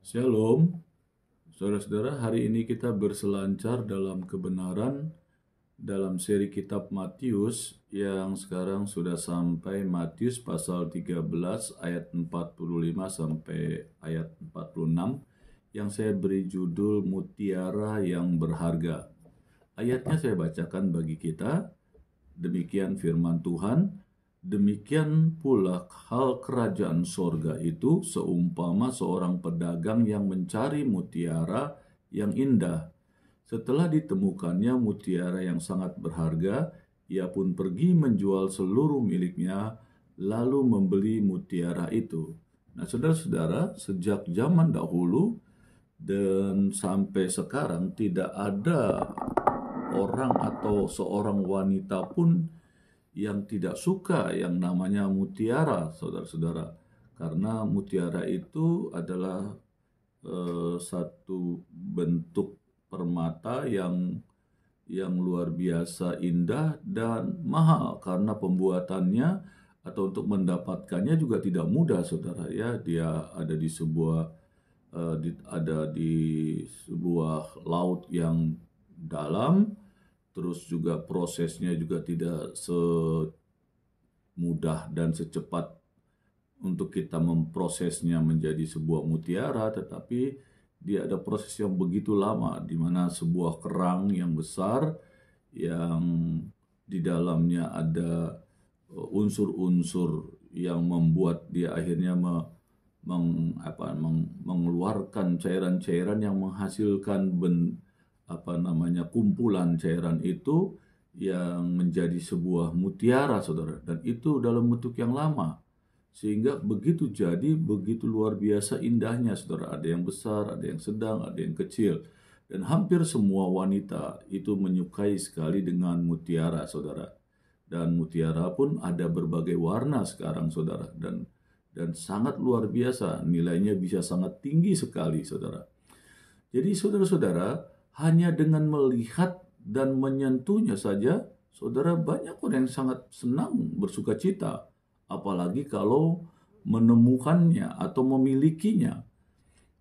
Shalom, saudara-saudara. Hari ini kita berselancar dalam kebenaran dalam seri kitab Matius yang sekarang sudah sampai Matius pasal 13 ayat 45 sampai ayat 46 yang saya beri judul Mutiara yang Berharga. Ayatnya saya bacakan bagi kita. Demikian firman Tuhan. Demikian pula hal kerajaan sorga itu seumpama seorang pedagang yang mencari mutiara yang indah. Setelah ditemukannya mutiara yang sangat berharga, ia pun pergi menjual seluruh miliknya, lalu membeli mutiara itu. Nah, saudara-saudara, sejak zaman dahulu dan sampai sekarang tidak ada orang atau seorang wanita pun yang tidak suka yang namanya mutiara, saudara-saudara. Karena mutiara itu adalah satu bentuk permata yang luar biasa indah dan mahal, karena pembuatannya atau untuk mendapatkannya juga tidak mudah, saudara. Ya, dia ada di sebuah laut yang dalam. Terus juga prosesnya juga tidak semudah dan secepat untuk kita memprosesnya menjadi sebuah mutiara, tetapi dia ada proses yang begitu lama, di mana sebuah kerang yang besar yang di dalamnya ada unsur-unsur yang membuat dia akhirnya mengeluarkan cairan-cairan yang menghasilkan kumpulan cairan itu yang menjadi sebuah mutiara, saudara. Dan itu dalam bentuk yang lama, sehingga begitu luar biasa indahnya, saudara. Ada yang besar, ada yang sedang, ada yang kecil, dan hampir semua wanita itu menyukai sekali dengan mutiara, saudara. Dan mutiara pun ada berbagai warna sekarang, saudara, dan sangat luar biasa, nilainya bisa sangat tinggi sekali, saudara. Jadi saudara-saudara, hanya dengan melihat dan menyentuhnya saja, saudara, banyak orang yang sangat senang, bersuka cita. Apalagi kalau menemukannya atau memilikinya.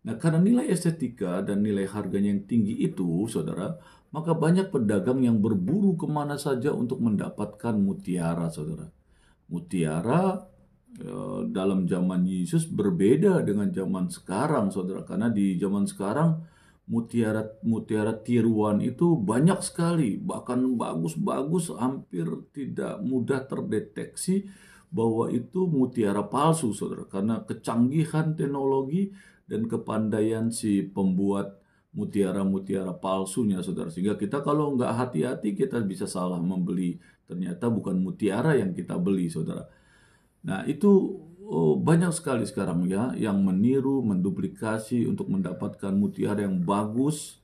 Nah, karena nilai estetika dan nilai harganya yang tinggi itu, saudara, maka banyak pedagang yang berburu kemana saja untuk mendapatkan mutiara, saudara. Mutiara dalam zaman Yesus berbeda dengan zaman sekarang, saudara. Karena di zaman sekarang mutiara tiruan itu banyak sekali, bahkan bagus-bagus, hampir tidak mudah terdeteksi bahwa itu mutiara palsu, saudara, karena kecanggihan teknologi dan kepandaian si pembuat mutiara-mutiara palsunya, saudara. Sehingga kita kalau nggak hati-hati, kita bisa salah membeli, ternyata bukan mutiara yang kita beli, saudara. Nah, itu banyak sekali sekarang ya yang meniru, menduplikasi untuk mendapatkan mutiara yang bagus,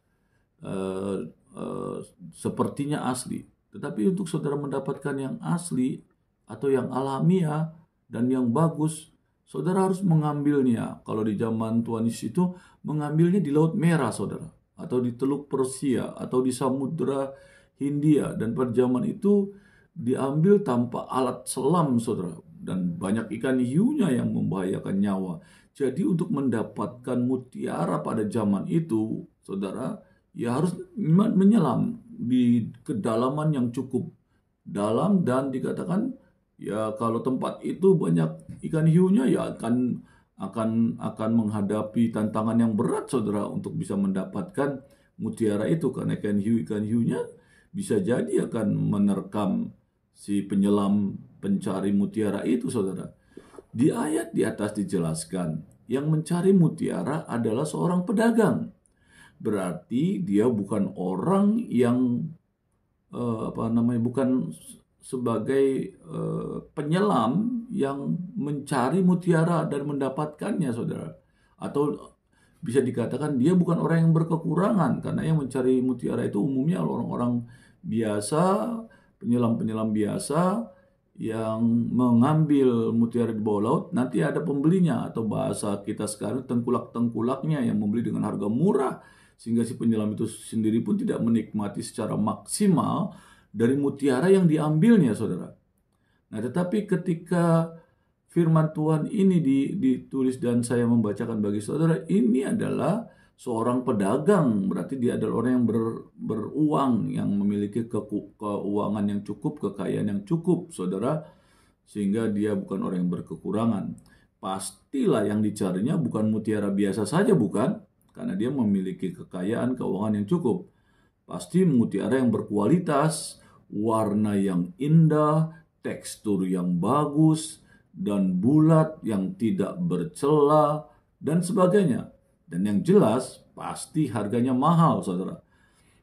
sepertinya asli. Tetapi untuk saudara mendapatkan yang asli atau yang alamiah dan yang bagus, saudara harus mengambilnya. Kalau di zaman Tuhan Yesus itu mengambilnya di Laut Merah, saudara, atau di Teluk Persia, atau di Samudra Hindia. Dan pada zaman itu diambil tanpa alat selam, saudara, dan banyak ikan hiunya yang membahayakan nyawa. Jadi untuk mendapatkan mutiara pada zaman itu, saudara, ya harus menyelam di kedalaman yang cukup dalam, dan dikatakan ya kalau tempat itu banyak ikan hiunya, ya akan menghadapi tantangan yang berat, saudara, untuk bisa mendapatkan mutiara itu, karena ikan hiunya bisa jadi akan menerkam si penyelam pencari mutiara itu, saudara. Di ayat di atas dijelaskan, yang mencari mutiara adalah seorang pedagang. Berarti dia bukan orang yang bukan sebagai penyelam yang mencari mutiara dan mendapatkannya, saudara. Atau bisa dikatakan dia bukan orang yang berkekurangan, karena yang mencari mutiara itu umumnya orang-orang biasa, penyelam-penyelam biasa yang mengambil mutiara di bawah laut. Nanti ada pembelinya, atau bahasa kita sekarang tengkulak-tengkulaknya yang membeli dengan harga murah, sehingga si penyelam itu sendiri pun tidak menikmati secara maksimal dari mutiara yang diambilnya, saudara. Nah, tetapi ketika firman Tuhan ini ditulis dan saya membacakan bagi saudara, ini adalah seorang pedagang, berarti dia adalah orang yang beruang, yang memiliki keuangan yang cukup, kekayaan yang cukup, saudara, sehingga dia bukan orang yang berkekurangan. Pastilah yang dicarinya bukan mutiara biasa saja, bukan, karena dia memiliki kekayaan keuangan yang cukup. Pasti mutiara yang berkualitas, warna yang indah, tekstur yang bagus, dan bulat yang tidak bercela, dan sebagainya. Dan yang jelas, pasti harganya mahal, saudara.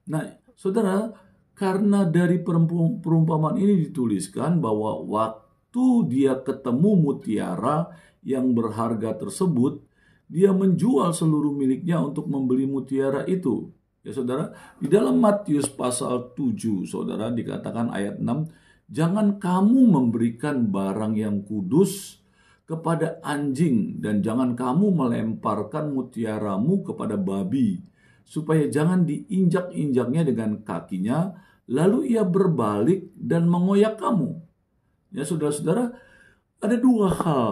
Nah, saudara, karena dari perumpamaan ini dituliskan bahwa waktu dia ketemu mutiara yang berharga tersebut, dia menjual seluruh miliknya untuk membeli mutiara itu. Ya saudara, di dalam Matius pasal 7, saudara, dikatakan ayat 6, jangan kamu memberikan barang yang kudus kepada anjing, dan jangan kamu melemparkan mutiaramu kepada babi, supaya jangan diinjak-injaknya dengan kakinya, lalu ia berbalik dan mengoyak kamu. Ya saudara-saudara, ada dua hal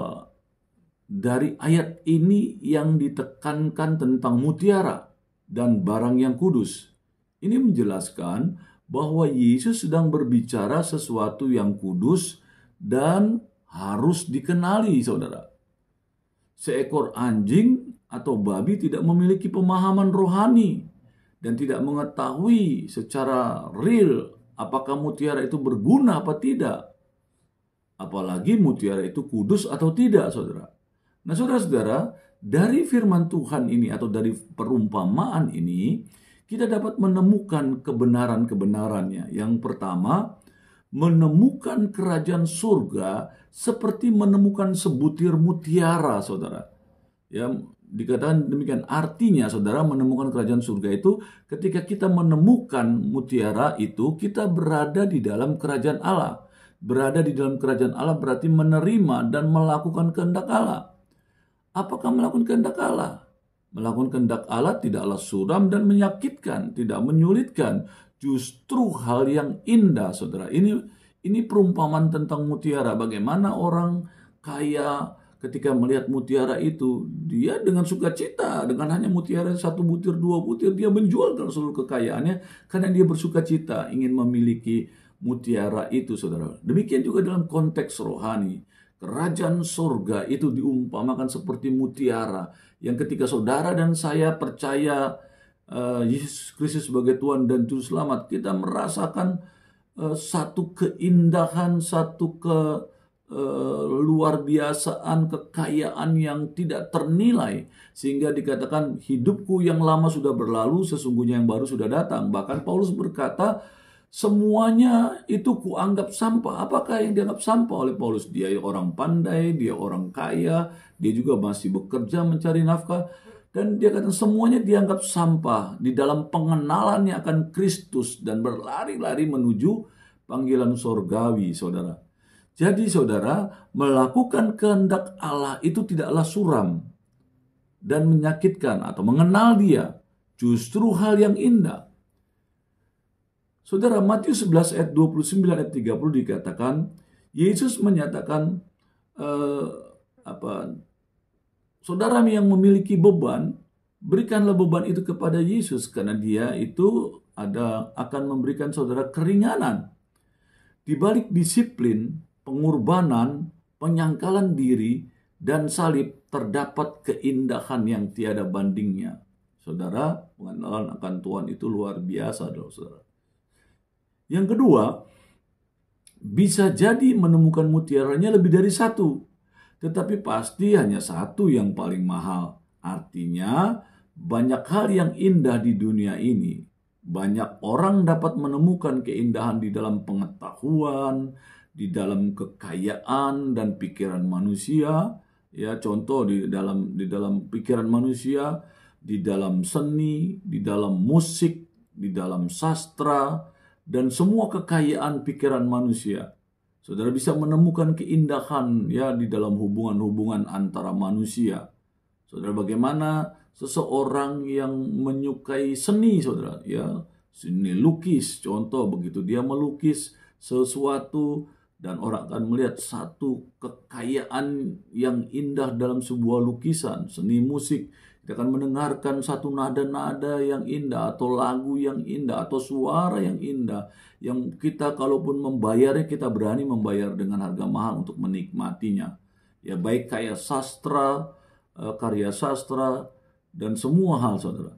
dari ayat ini yang ditekankan tentang mutiara dan barang yang kudus. Ini menjelaskan bahwa Yesus sedang berbicara sesuatu yang kudus dan harus dikenali, saudara. Seekor anjing atau babi tidak memiliki pemahaman rohani dan tidak mengetahui secara real apakah mutiara itu berguna apa tidak. Apalagi mutiara itu kudus atau tidak, saudara. Nah, saudara-saudara, dari firman Tuhan ini atau dari perumpamaan ini, kita dapat menemukan kebenaran-kebenarannya. Yang pertama, menemukan kerajaan surga seperti menemukan sebutir mutiara, saudara. Ya, dikatakan demikian. Artinya, saudara, menemukan kerajaan surga itu ketika kita menemukan mutiara itu, kita berada di dalam kerajaan Allah. Berada di dalam kerajaan Allah berarti menerima dan melakukan kehendak Allah. Apakah melakukan kehendak Allah? Melakukan kehendak Allah tidaklah suram dan menyakitkan, tidak menyulitkan. Justru hal yang indah, saudara. Ini perumpamaan tentang mutiara. Bagaimana orang kaya ketika melihat mutiara itu, dia dengan sukacita, dengan hanya mutiara 1 butir, 2 butir, dia menjual seluruh kekayaannya karena dia bersukacita ingin memiliki mutiara itu, saudara. Demikian juga dalam konteks rohani. Kerajaan surga itu diumpamakan seperti mutiara yang ketika saudara dan saya percaya Yesus Kristus sebagai Tuhan dan Juru Selamat, kita merasakan satu keindahan, satu luar biasaan, kekayaan yang tidak ternilai, sehingga dikatakan hidupku yang lama sudah berlalu, sesungguhnya yang baru sudah datang. Bahkan Paulus berkata, semuanya itu kuanggap sampah. Apakah yang dianggap sampah oleh Paulus? Dia orang pandai, dia orang kaya, dia juga masih bekerja mencari nafkah. Dan dia kata semuanya dianggap sampah di dalam pengenalannya akan Kristus dan berlari-lari menuju panggilan surgawi, saudara. Jadi saudara, melakukan kehendak Allah itu tidaklah suram dan menyakitkan atau mengenal dia. Justru hal yang indah. Saudara, Matius 11 ayat 29 ayat 30 dikatakan, Yesus menyatakan, saudara yang memiliki beban, berikanlah beban itu kepada Yesus, karena dia itu akan memberikan saudara keringanan. Di balik disiplin, pengorbanan, penyangkalan diri, dan salib terdapat keindahan yang tiada bandingnya. Saudara, pengenalan akan Tuhan itu luar biasa, saudara. Yang kedua, bisa jadi menemukan mutiaranya lebih dari satu, tetapi pasti hanya satu yang paling mahal. Artinya, banyak hal yang indah di dunia ini. Banyak orang dapat menemukan keindahan di dalam pengetahuan, di dalam kekayaan dan pikiran manusia. Ya, contoh di dalam pikiran manusia, di dalam seni, di dalam musik, di dalam sastra, dan semua kekayaan pikiran manusia. Saudara bisa menemukan keindahan ya di dalam hubungan-hubungan antara manusia. Saudara, bagaimana seseorang yang menyukai seni, saudara, ya, seni lukis, contoh begitu dia melukis sesuatu Dan orang akan melihat satu kekayaan yang indah dalam sebuah lukisan, seni musik. Kita akan mendengarkan satu nada-nada yang indah, atau lagu yang indah, atau suara yang indah. Yang kita kalaupun membayarnya, kita berani membayar dengan harga mahal untuk menikmatinya. Ya, baik kayak sastra, karya sastra, dan semua hal, saudara.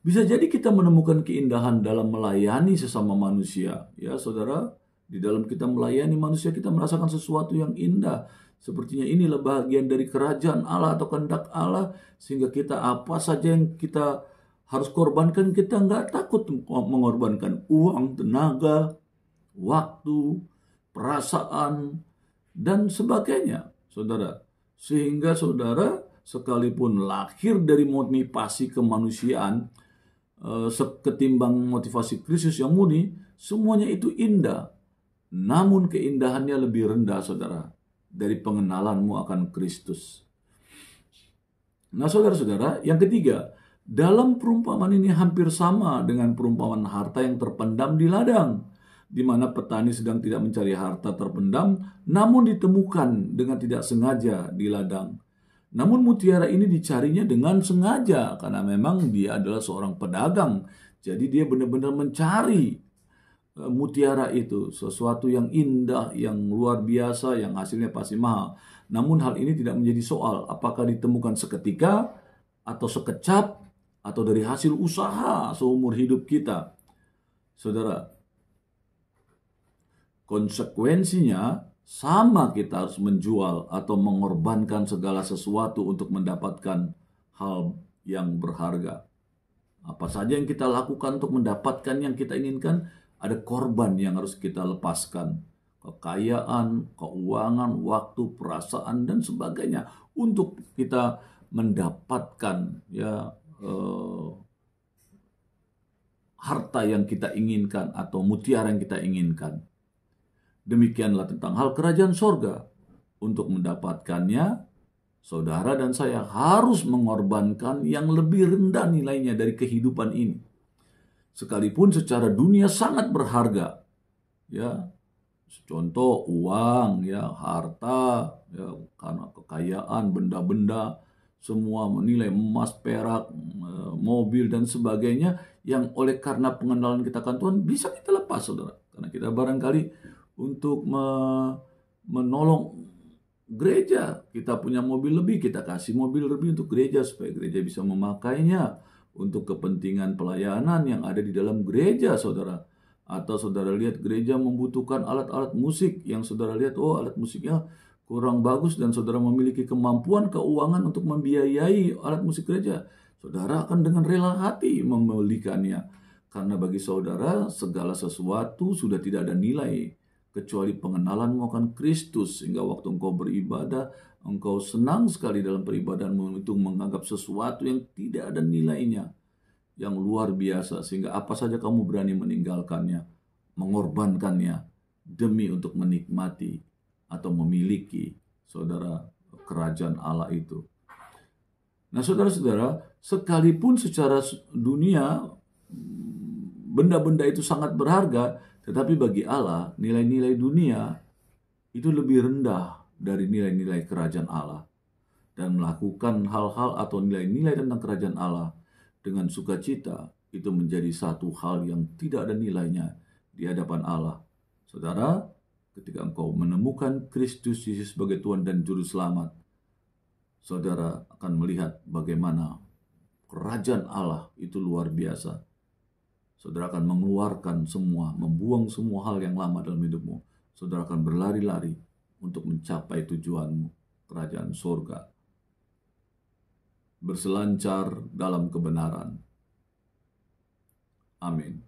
Bisa jadi kita menemukan keindahan dalam melayani sesama manusia. Ya, saudara. Di dalam kita melayani manusia, kita merasakan sesuatu yang indah. Sepertinya inilah bagian dari kerajaan Allah atau kehendak Allah. Sehingga kita apa saja yang kita harus korbankan, kita nggak takut mengorbankan uang, tenaga, waktu, perasaan, dan sebagainya, saudara. Sehingga saudara, sekalipun lahir dari motivasi kemanusiaan, ketimbang motivasi Kristus yang murni, semuanya itu indah. Namun keindahannya lebih rendah, saudara, dari pengenalanmu akan Kristus. Nah, saudara-saudara, yang ketiga, dalam perumpamaan ini hampir sama dengan perumpamaan harta yang terpendam di ladang, di mana petani sedang tidak mencari harta terpendam, namun ditemukan dengan tidak sengaja di ladang. Namun mutiara ini dicarinya dengan sengaja, karena memang dia adalah seorang pedagang. Jadi dia benar-benar mencari mutiara itu, sesuatu yang indah, yang luar biasa, yang hasilnya pasti mahal. Namun hal ini tidak menjadi soal apakah ditemukan seketika atau sekecap atau dari hasil usaha seumur hidup kita. Saudara, konsekuensinya sama, kita harus menjual atau mengorbankan segala sesuatu untuk mendapatkan hal yang berharga. Apa saja yang kita lakukan untuk mendapatkan yang kita inginkan, ada korban yang harus kita lepaskan. Kekayaan, keuangan, waktu, perasaan, dan sebagainya. Untuk kita mendapatkan harta yang kita inginkan atau mutiara yang kita inginkan. Demikianlah tentang hal kerajaan sorga. Untuk mendapatkannya, saudara dan saya harus mengorbankan yang lebih rendah nilainya dari kehidupan ini. Sekalipun secara dunia sangat berharga, ya, contoh uang, ya, harta, ya, karena kekayaan, benda-benda, semua menilai emas, perak, mobil dan sebagainya, yang oleh karena pengenalan kita akan Tuhan bisa kita lepas, saudara. Karena kita barangkali untuk menolong gereja, kita punya mobil lebih, kita kasih mobil lebih untuk gereja supaya gereja bisa memakainya untuk kepentingan pelayanan yang ada di dalam gereja, saudara. Atau saudara lihat gereja membutuhkan alat-alat musik yang saudara lihat, oh alat musiknya kurang bagus, dan saudara memiliki kemampuan keuangan untuk membiayai alat musik gereja, saudara akan dengan rela hati membelikannya. Karena bagi saudara segala sesuatu sudah tidak ada nilai kecuali pengenalanmu akan Kristus, sehingga waktu engkau beribadah, engkau senang sekali dalam peribadahanmu itu menganggap sesuatu yang tidak ada nilainya, yang luar biasa, sehingga apa saja kamu berani meninggalkannya, mengorbankannya demi untuk menikmati atau memiliki, saudara, kerajaan Allah itu. Nah, saudara-saudara, sekalipun secara dunia benda-benda itu sangat berharga, tetapi bagi Allah nilai-nilai dunia itu lebih rendah dari nilai-nilai kerajaan Allah. Dan melakukan hal-hal atau nilai-nilai tentang kerajaan Allah dengan sukacita, itu menjadi satu hal yang tidak ada nilainya di hadapan Allah. Saudara, ketika engkau menemukan Kristus Yesus sebagai Tuhan dan Juru Selamat, saudara akan melihat bagaimana kerajaan Allah itu luar biasa. Saudara akan mengeluarkan semua, membuang semua hal yang lama dalam hidupmu. Saudara akan berlari-lari untuk mencapai tujuanmu, kerajaan surga. Berselancar dalam kebenaran. Amin.